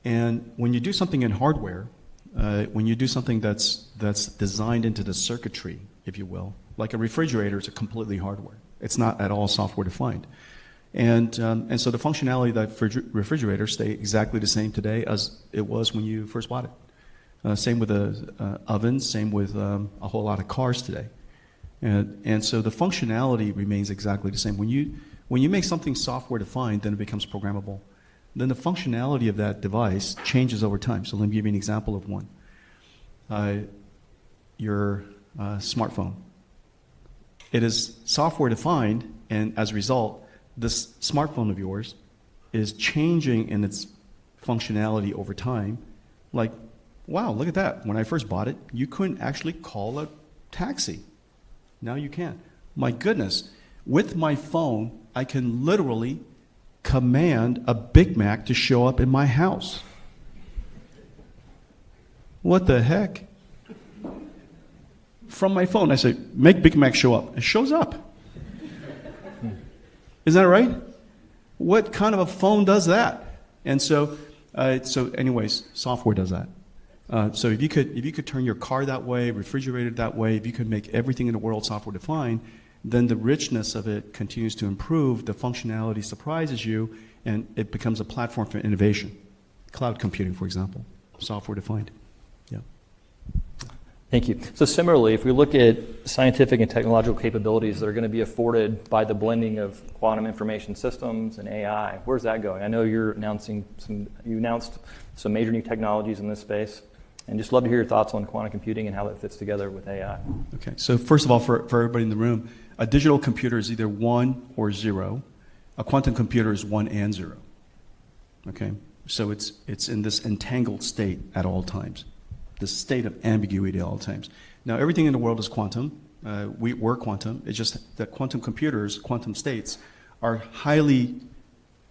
And when you do something in hardware, when you do something that's designed into the circuitry, if you will, like a refrigerator is a completely hardware. It's not at all software defined. And so the functionality of that refrigerator stay exactly the same today as it was when you first bought it. Same with the ovens, same with a whole lot of cars today. And so the functionality remains exactly the same. When you make something software defined, then it becomes programmable. Then the functionality of that device changes over time. So let me give you an example of one. Your smartphone. It is software defined, and as a result, this smartphone of yours is changing in its functionality over time. Like, wow, look at that. When I first bought it, you couldn't actually call a taxi. Now you can. My goodness, with my phone, I can literally command a Big Mac to show up in my house. What the heck? From my phone, I say, make Big Mac show up. It shows up. Isn't that right? What kind of a phone does that? And so anyways, software does that. So if you could turn your car that way, refrigerator that way, if you could make everything in the world software defined, then the richness of it continues to improve, the functionality surprises you, and it becomes a platform for innovation. Cloud computing, for example, software defined. Yeah. Thank you. So similarly, if we look at scientific and technological capabilities that are going to be afforded by the blending of quantum information systems and AI, where's that going? I know you announced some major new technologies in this space, and just love to hear your thoughts on quantum computing and how that fits together with AI. Okay, so first of all, for everybody in the room, a digital computer is either 1 or 0. A quantum computer is 1 and 0. Okay, so it's in this entangled state at all times, this state of ambiguity at all times. Now, everything in the world is quantum. We're quantum. It's just that quantum computers, quantum states, are highly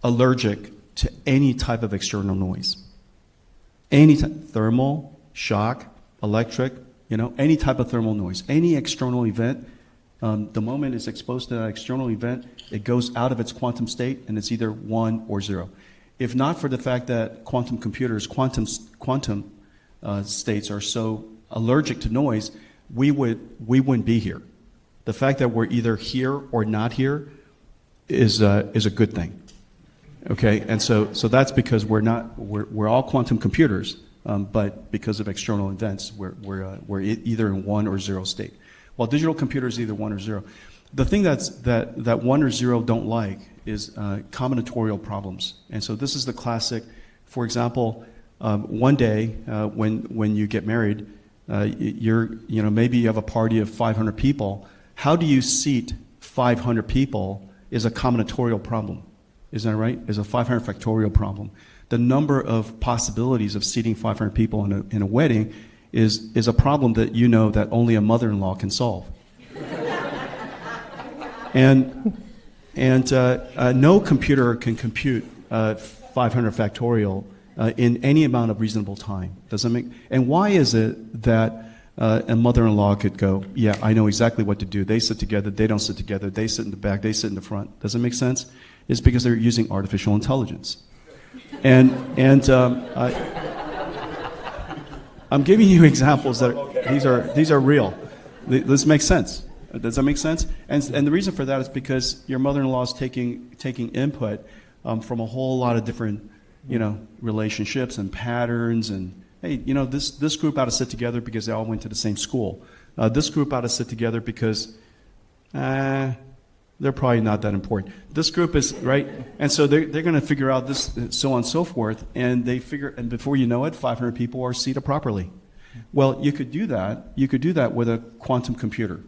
allergic to any type of external noise. Any thermal, shock, electric, any type of thermal noise, any external event. The moment it's exposed to that external event, it goes out of its quantum state, and it's either 1 or 0. If not for the fact that quantum computers, quantum states are so allergic to noise, we wouldn't be here. The fact that we're either here or not here is a good thing. Okay, and so that's because we're all quantum computers, but because of external events, we're either in 1 or 0 state. Well, digital computers either 1 or 0. The thing that 1 or 0 don't like is combinatorial problems. And so this is the classic. For example, one day when you get married, maybe you have a party of 500 people. How do you seat 500 people is a combinatorial problem. Isn't that right? Is a 500 factorial problem. The number of possibilities of seating 500 people in a wedding is a problem that that only a mother-in-law can solve. and no computer can compute 500 factorial in any amount of reasonable time. And why is it that a mother-in-law could go, yeah, I know exactly what to do. They sit together, they don't sit together, they sit in the back, they sit in the front. Does it make sense? It's because they're using artificial intelligence. I'm giving you examples that these are real. This makes sense. Does that make sense? And the reason for that is because your mother-in-law is taking input from a whole lot of different relationships and patterns. And hey, this group ought to sit together because they all went to the same school. This group ought to sit together because they're probably not that important. This group is, right? And so they're going to figure out this, so on and so forth, and and before you know it, 500 people are seated properly. Well, you could do that. You could do that with a quantum computer.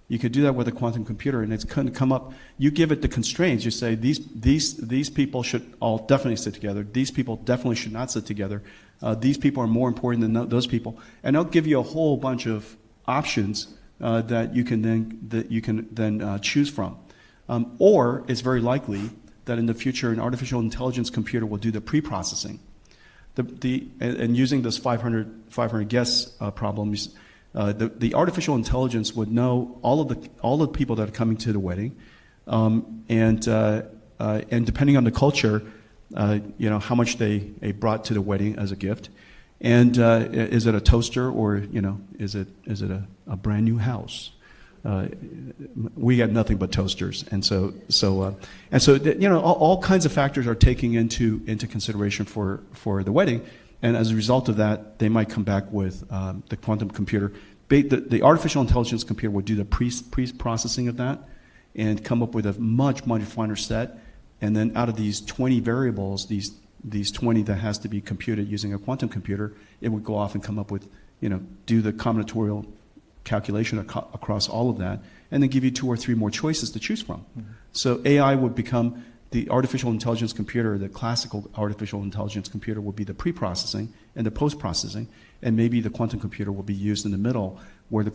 You could do that with a quantum computer, and it's going to come up. You give it the constraints. You say these people should all definitely sit together. These people definitely should not sit together. These people are more important than those people, and they'll give you a whole bunch of options that you can then choose from. Or it's very likely that in the future an artificial intelligence computer will do the pre-processing. And using this 500 guess problems, the artificial intelligence would know all of the people that are coming to the wedding, and depending on the culture, how much they brought to the wedding as a gift. And is it a toaster or is it a brand new house? We got nothing but toasters, and so all kinds of factors are taken into consideration for the wedding, and as a result of that, they might come back with the quantum computer. The artificial intelligence computer would do the pre-processing of that and come up with a much finer set, and then out of these 20 variables, these 20 that has to be computed using a quantum computer, it would go off and come up with, do the combinatorial calculation across all of that, and then give you 2 or 3 more choices to choose from. Mm-hmm. So AI would become the artificial intelligence computer. The classical artificial intelligence computer would be the pre-processing and the post-processing, and maybe the quantum computer will be used in the middle, where the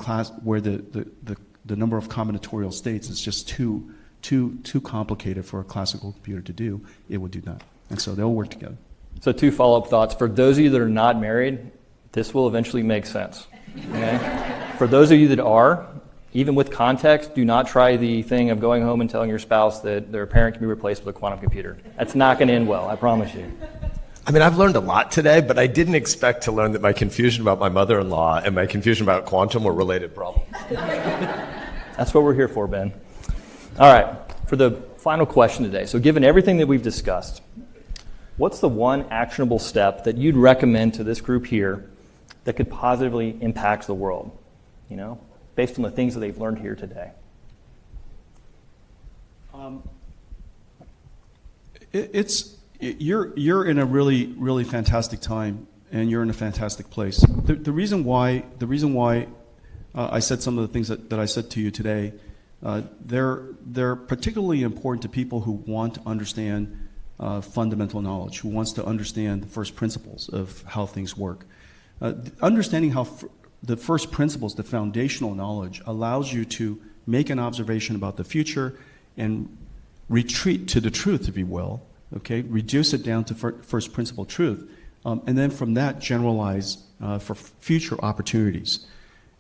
number of combinatorial states is just too too complicated for a classical computer to do, it would do that. And so they'll work together. So 2 follow-up thoughts. For those of you that are not married, this will eventually make sense. Okay? For those of you that are, even with context, do not try the thing of going home and telling your spouse that their parent can be replaced with a quantum computer. That's not going to end well, I promise you. I mean, I've learned a lot today, but I didn't expect to learn that my confusion about my mother-in-law and my confusion about quantum were related problems. That's what we're here for, Ben. All right, for the final question today. So given everything that we've discussed, what's the one actionable step that you'd recommend to this group here that could positively impact the world, based on the things that they've learned here today? You're in a really, really fantastic time, and you're in a fantastic place. The reason why I said some of the things that I said to you today, they're particularly important to people who want to understand fundamental knowledge, who wants to understand the first principles of how things work. Understanding how the first principles, the foundational knowledge, allows you to make an observation about the future and retreat to the truth, if you will. Okay, reduce it down to first principle truth, and then from that generalize for future opportunities,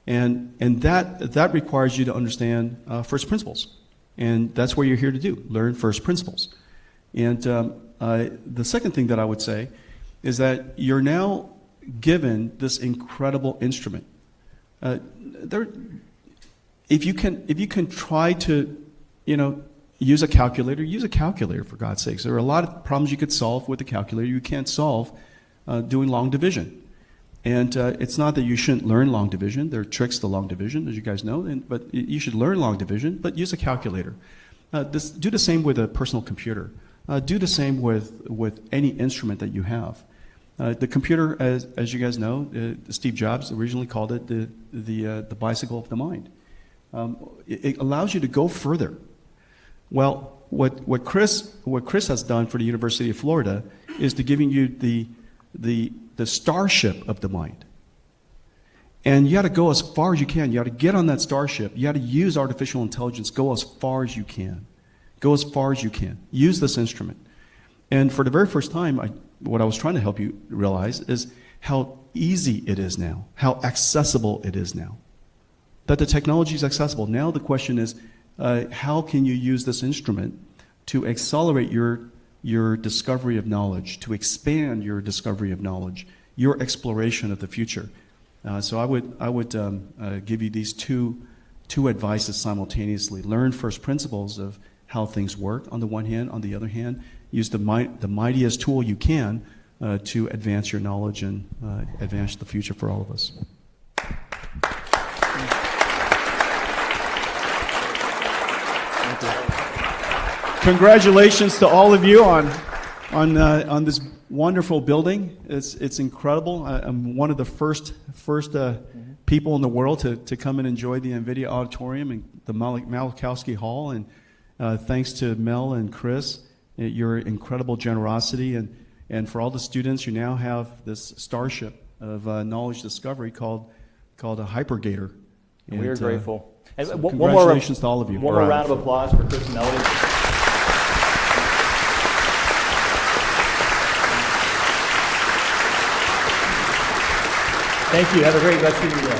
and that requires you to understand first principles, and that's what you're here to do: learn first principles. And the second thing that I would say is that you're now given this incredible instrument. If you can try to, use a calculator, for God's sakes. There are a lot of problems you could solve with a calculator you can't solve doing long division. And it's not that you shouldn't learn long division. There are tricks to long division, as you guys know, but you should learn long division, but use a calculator. Do the same with a personal computer. Do the same with any instrument that you have. The computer, as you guys know, Steve Jobs originally called it the bicycle of the mind. It allows you to go further. Well, what Chris has done for the University of Florida is to giving you the starship of the mind. And you got to go as far as you can. You got to get on that starship. You got to use artificial intelligence. Go as far as you can. Go as far as you can. Use this instrument. And for the very first time, what I was trying to help you realize is how easy it is now, how accessible it is now. That the technology is accessible. Now the question is, how can you use this instrument to accelerate your discovery of knowledge, to expand your discovery of knowledge, your exploration of the future? So I would give you these two advices simultaneously. Learn first principles of how things work on the one hand. On the other hand, use the mightiest tool you can to advance your knowledge and advance the future for all of us. Congratulations to all of you on this wonderful building. It's incredible. I'm one of the first people in the world to come and enjoy the NVIDIA auditorium and the Malachowski Hall. And thanks to Mel and Chris, your incredible generosity, and for all the students, you now have this starship of knowledge discovery called a Hypergator. And we are grateful. And so congratulations to all of you. One more round of applause for Chris and Melody. Thank you. Have a great rest of your day.